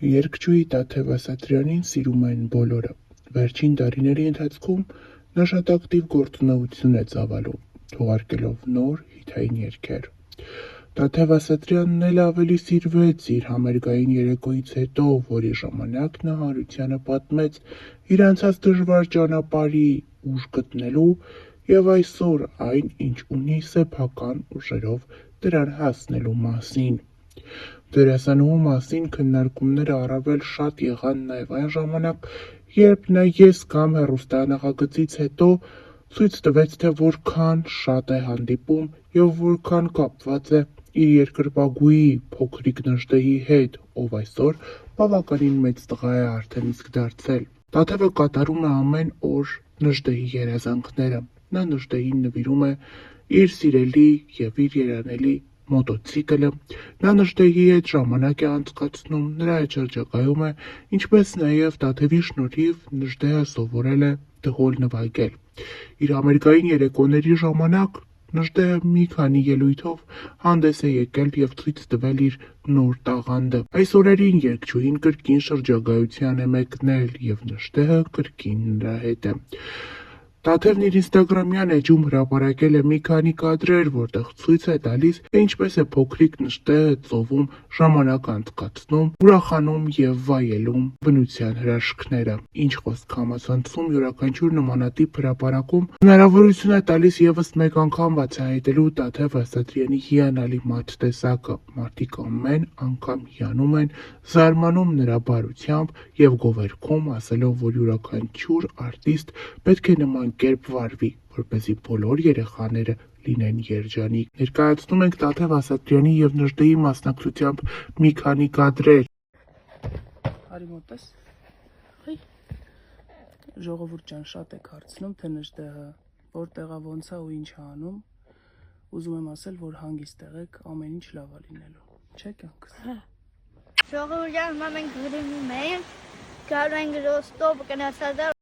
Երգչուհի Տաթև Ասատրյանին սիրում են բոլորը։ Վերջին տարիների ընթացքում նա շատ ակտիվ գործունեություն է ծավալում, թողարկելով նոր հիթային երգեր։ Տաթև Ասատրյանն էլ ավելի սիրվեց իր համերգային երեկոյից հետո, որի ժամանակ նա հանրությանը պատմեց իր անցած դժվար ճանապարհի ուժ գտնելու և այսօր այն, ինչ ունի, սեփական ուժերով դրան հասնելու մասին։ Դերասանուհու մասին քննարկումները առավել շատ եղան նաև այն ժամանակ, երբ նա «Ես կամ» հեռուստանախագծից հետո ցույց տվեց, թե որքան շատ է հանդիպում և որքան կապված է իր երկրպագուի՝ փոքրիկ Նժդեհի հետ, ով այսօր բավականին մեծ տղա է արդեն իսկ դարձել։ Տաթևը կատարում է ամեն օր Նժդեհի երազանքները։ Նա Նժդեհին նվիրում է իր սիրելի և իր երանելի մոտոցիկլը, նա Նժդեհի հետ ժամանակ է անցկացնում, նրա հետ շրջագայում է, ինչպես նաև Տաթևի շնորհիվ Նժդեհը սովորել է դհոլ նվագել։ Իր համերգային երեկոների ժամանակ Նժդեհը մի քանի ելույթով հանդես է եկել և ցույց տվել իր նոր տաղանդը։ Այս օրերին երգչուհին կրկին շրջագայության է մեկնել, և Նժդեհը կրկին նրա հետ է։ Տաթևն իր ինստագրամյան էջում հրապարակել է մի քանի կադրեր, որտեղ ցույց է տալիս, թե ինչպես է փոքրիկ Նժդեհը ծովում ժամանակ անցկացնում, ուրախանում և վայելում բնության հրաշքները։ Ինչ խոսք համացանցում յուրաքանչյուր նմանատիպ հրապարակում հնարավորություն է տալիս ևս մեկ անգամ բացահայտելու Տաթև Ասատրյանի հիանալի մաթ տեսակը։ Մարդիկ ամեն անգամ հիանում են, զարմանում նրա բարությամբ և գովերգում, ասելով, որ յուրաքանչյուր արտիստ պետք է նման կերպ վարվի, որպեսզի բոլոր երեխաները լինեն երջանիկ։ Ներկայացնում ենք Տաթև Ասատրյանի և Նժդեհի մասնակցությամբ մի քանի կադրեր։ Արի մոտես։ Ժողովուրդ ջան, շատ եք հարցնում, թե Նժդեհը որտեղ է, ոնց է ու ինչ է անում։ Ուզում եմ ասել, որ հանգիստ եղեք, ամեն ինչ լավ է լինելու։ Չէ՞ կյանքս։ Ժողովուրդ ջան, հիմա մենք գրիվում ենք, գալու ենք Ռոստով, կնասադար